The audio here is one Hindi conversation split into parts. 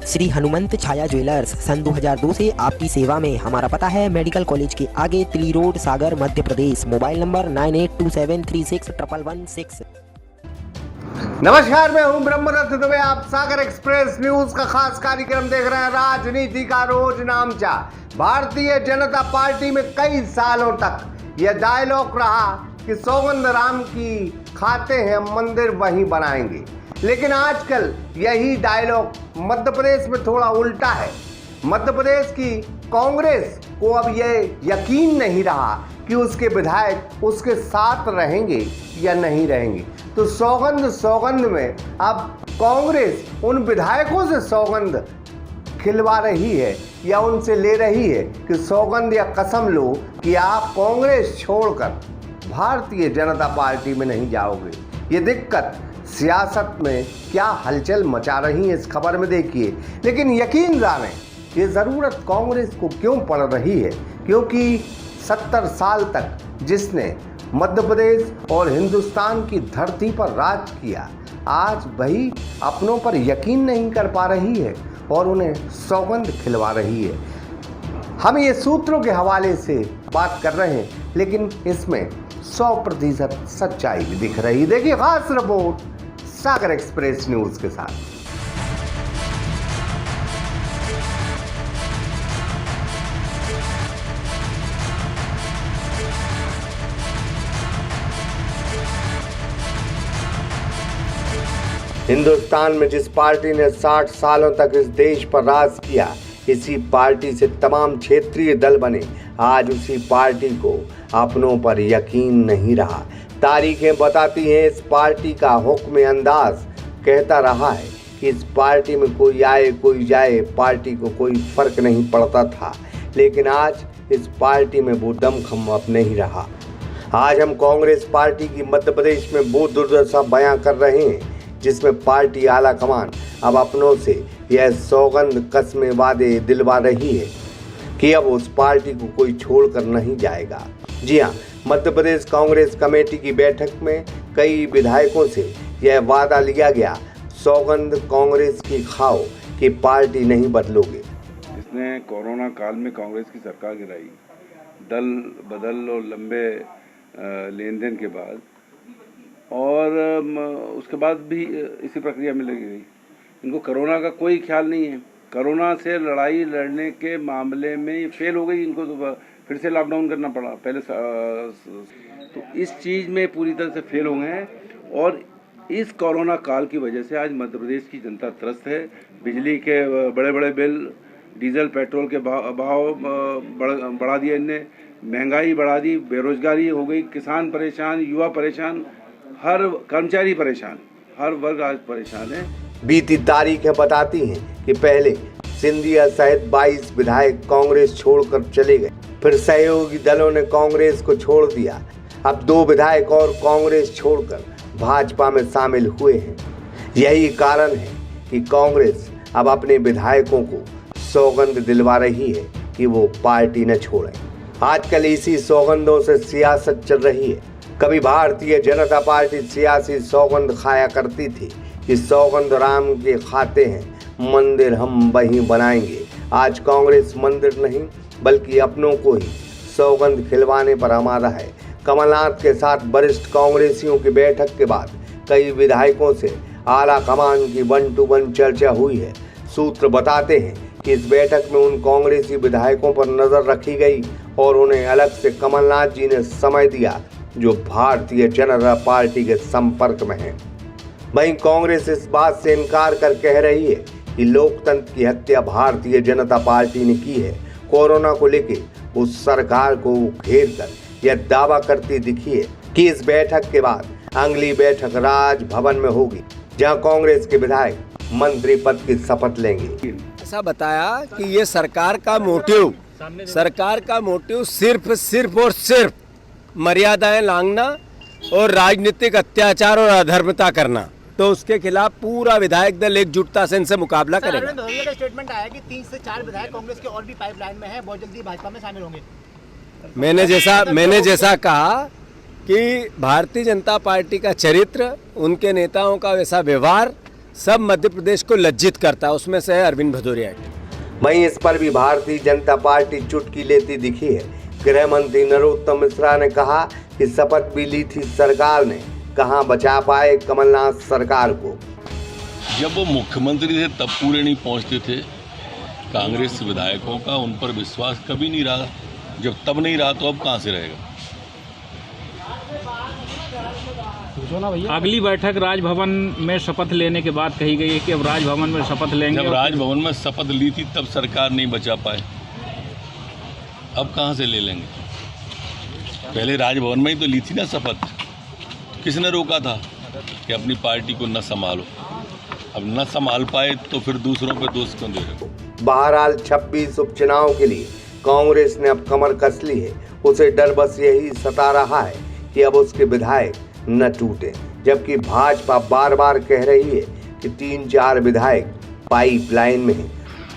श्री हनुमंत छाया ज्वेलर्स सन 2002 से आपकी सेवा में। हमारा पता है मेडिकल कॉलेज के आगे, Tili road, Sagar, Madhya Pradesh. Mobile number 9827361116। नमस्कार, मैं हूं ब्रह्मदत्त दुबे। आप सागर एक्सप्रेस न्यूज का खास कार्यक्रम देख रहे हैं। राजनीति का रोज नामचा। भारतीय जनता पार्टी में कई सालों तक यह डायलॉग रहा कि सौगंध राम की खाते हैं मंदिर वहीं बनाएंगे, लेकिन आजकल यही डायलॉग मध्य प्रदेश में थोड़ा उल्टा है। मध्य प्रदेश की कांग्रेस को अब यह यकीन नहीं रहा कि उसके विधायक उसके साथ रहेंगे या नहीं रहेंगे। तो सौगंध में अब कांग्रेस उन विधायकों से सौगंध खिलवा रही है या उनसे ले रही है कि सौगंध या कसम लो कि आप कांग्रेस छोड़कर भारतीय जनता पार्टी में नहीं जाओगे। ये दिक्कत सियासत में क्या हलचल मचा रही है, इस खबर में देखिए। लेकिन यकीन जाने ये ज़रूरत कांग्रेस को क्यों पड़ रही है, क्योंकि 70 साल तक जिसने मध्य प्रदेश और हिंदुस्तान की धरती पर राज किया, आज वही अपनों पर यकीन नहीं कर पा रही है और उन्हें सौगंध खिलवा रही है। हम ये सूत्रों के हवाले से बात कर रहे हैं, लेकिन इसमें 100% सच्चाई भी दिख रही है। देखिए खास रिपोर्ट सागर एक्सप्रेस न्यूज के साथ। हिंदुस्तान में जिस पार्टी ने 60 सालों तक इस देश पर राज किया, इसी पार्टी से तमाम क्षेत्रीय दल बने। आज उसी पार्टी को अपनों पर यकीन नहीं रहा। तारीखें बताती हैं, इस पार्टी का हुक्म अंदाज कहता रहा है कि इस पार्टी में कोई आए कोई जाए, पार्टी को कोई फर्क नहीं पड़ता था। लेकिन आज इस पार्टी में वो दमखम अब नहीं रहा। आज हम कांग्रेस पार्टी की मध्य प्रदेश में वो दुर्दशा बयां कर रहे हैं, जिसमें पार्टी आला कमान अब अपनों से यह सौगंध कस्में वादे दिलवा रही है कि अब उस पार्टी को कोई छोड़कर नहीं जाएगा। जी हाँ, मध्य प्रदेश कांग्रेस कमेटी की बैठक में कई विधायकों से यह वादा लिया गया, सौगंध कांग्रेस की खाओ कि पार्टी नहीं बदलोगे। इसने कोरोना काल में कांग्रेस की सरकार गिराई, दल बदल और लंबे लेन देन के बाद, और उसके बाद भी इसी प्रक्रिया में लगी रही। इनको कोरोना का कोई ख्याल नहीं है। कोरोना से लड़ाई लड़ने के मामले में फेल हो गई। इनको तो फिर से लॉकडाउन करना पड़ा पहले। तो इस चीज़ में पूरी तरह से फेल हो गए हैं, और इस कोरोना काल की वजह से आज मध्य प्रदेश की जनता त्रस्त है। बिजली के बड़े बड़े बिल, डीजल पेट्रोल के भाव बढ़ा दिए इनने, महंगाई बढ़ा दी, बेरोजगारी हो गई, किसान परेशान, युवा परेशान, हर कर्मचारी परेशान, हर वर्ग आज परेशान है। बीती तारीखें बताती हैं कि पहले सिंधिया सहित 22 विधायक कांग्रेस छोड़कर चले गए, फिर सहयोगी दलों ने कांग्रेस को छोड़ दिया। अब 2 विधायक और कांग्रेस छोड़कर भाजपा में शामिल हुए हैं। यही कारण है कि कांग्रेस अब अपने विधायकों को सौगंध दिलवा रही है कि वो पार्टी न छोड़ें। आजकल इसी सौगंधों से सियासत चल रही है। कभी भारतीय जनता पार्टी सियासी सौगंध खाया करती थी कि सौगंध राम के खाते हैं मंदिर हम वहीं बनाएंगे। आज कांग्रेस मंदिर नहीं बल्कि अपनों को ही सौगंध खिलवाने पर अमारा है। कमलनाथ के साथ वरिष्ठ कांग्रेसियों की बैठक के बाद कई विधायकों से आला कमान की 1-to-1 चर्चा हुई है। सूत्र बताते हैं कि इस बैठक में उन कांग्रेसी विधायकों पर नजर रखी गई और उन्हें अलग से कमलनाथ जी ने समय दिया जो भारतीय जनता पार्टी के संपर्क में हैं। वहीं कांग्रेस इस बात से इनकार कर कह रही है कि लोकतंत्र की हत्या भारतीय जनता पार्टी ने की है। कोरोना को लेकर उस सरकार को घेर कर यह दावा करती दिखी है कि इस बैठक के बाद अगली बैठक राजभवन में होगी, जहां कांग्रेस के विधायक मंत्री पद की शपथ लेंगे। ऐसा बताया कि ये सरकार का मोटिव सिर्फ और सिर्फ मर्यादाएं लांघना और राजनीतिक अत्याचार और अधर्मता करना, तो उसके खिलाफ पूरा विधायक दल एकजुटता से इनसे मुकाबला करेगा। का स्टेटमेंट आया कि 3 से 4 विधायक कांग्रेस के और भी पाइपलाइन में हैं, बहुत जल्दी भाजपा में शामिल होंगे। मैंने जैसा कहा कि भारतीय जनता पार्टी का चरित्र, उनके नेताओं का वैसा व्यवहार सब मध्य प्रदेश को लज्जित करता है, उसमें से है अरविंद भदौरिया। वहीं इस पर भी भारतीय जनता पार्टी चुटकी लेती दिखी है। गृह मंत्री नरोत्तम मिश्रा ने कहा कि शपथ भी ली थी सरकार ने, कहां बचा पाए कमलनाथ सरकार को। जब वो मुख्यमंत्री थे तब पूरे नहीं पहुंचते थे। कांग्रेस विधायकों का उन पर विश्वास कभी नहीं रहा। जब तब नहीं रहा तो अब कहां से रहेगा। अगली बैठक राजभवन में शपथ लेने के बाद कही गई है कि अब राजभवन में शपथ लेंगे। जब राजभवन में शपथ ली थी तब सरकार नहीं बचा पाए, अब कहां से ले लेंगे। पहले राजभवन में ही तो ली थी ना शपथ। किसने रोका था कि अपनी पार्टी को न संभालो। अब न संभाल पाए तो फिर दूसरों पे दोष क्यों दे रहे हो। बहरहाल 26 उपचुनाव के लिए कांग्रेस ने अब कमर कस ली है। उसे डर बस यही सता रहा है कि अब उसके विधायक न टूटे, जबकि भाजपा बार बार कह रही है कि 3-4 विधायक पाइपलाइन में हैं।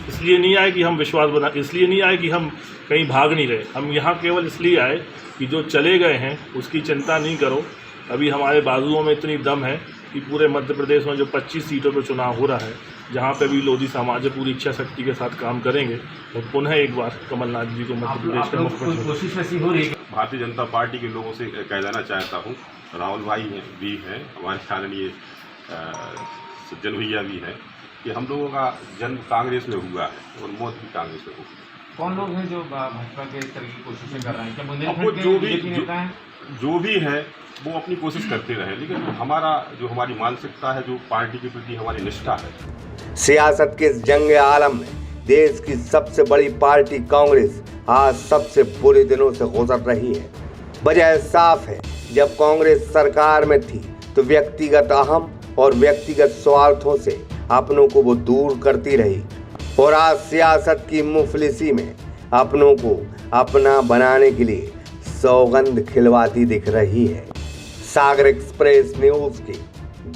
इसलिए नहीं आए कि हम विश्वास बना, इसलिए नहीं आए कि हम कहीं भाग नहीं रहे। हम यहाँ केवल इसलिए आए कि जो चले गए हैं उसकी चिंता नहीं करो। अभी हमारे बाजुओं में इतनी दम है कि पूरे मध्य प्रदेश में जो 25 सीटों पर चुनाव हो रहा है, जहाँ पे भी लोधी समाज पूरी इच्छा शक्ति के साथ काम करेंगे और पुनः एक बार कमलनाथ जी को मध्य प्रदेश का मुख्यमंत्री कोशिश ऐसी हो रही है। भारतीय जनता पार्टी के लोगों से कह देना चाहता हूँ, राहुल भाई भी हैं, हमारे आदरणीय सज्जन भैया भी हैं, कि हम लोगों का जन्म कांग्रेस में हुआ है और मौत भी कांग्रेस में होगी। कौन लोग हैं जो भाजपा के इस तरह की कोशिशें कर रहे हैं? क्या बुंदेलखंड के जो भी है वो अपनी कोशिश करते रहे, लेकिन हमारी मानसिकता है, जो पार्टी के प्रति हमारी निष्ठा है। सियासत के इस जंग आलम में देश की सबसे बड़ी पार्टी कांग्रेस आज सबसे बुरे दिनों से गुजर रही है। वजह साफ है, जब कांग्रेस सरकार में थी तो व्यक्तिगत अहम और व्यक्तिगत स्वार्थों से अपनों को वो दूर करती रही, और आज सियासत की मुफलिसी में अपनों को अपना बनाने के लिए सौगंध खिलवाती दिख रही है। सागर एक्सप्रेस न्यूज की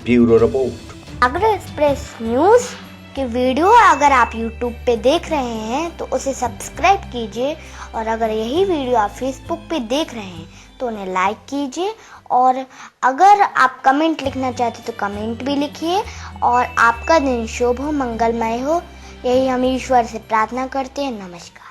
ब्यूरो रिपोर्ट। सागर एक्सप्रेस न्यूज की वीडियो अगर आप YouTube पे देख रहे हैं तो उसे सब्सक्राइब कीजिए, और अगर यही वीडियो आप Facebook पे देख रहे हैं तो उन्हें लाइक कीजिए, और अगर आप कमेंट लिखना चाहते तो कमेंट भी लिखिए। और आपका दिन शुभ हो, मंगलमय हो, यही हम ईश्वर से प्रार्थना करते हैं। नमस्कार।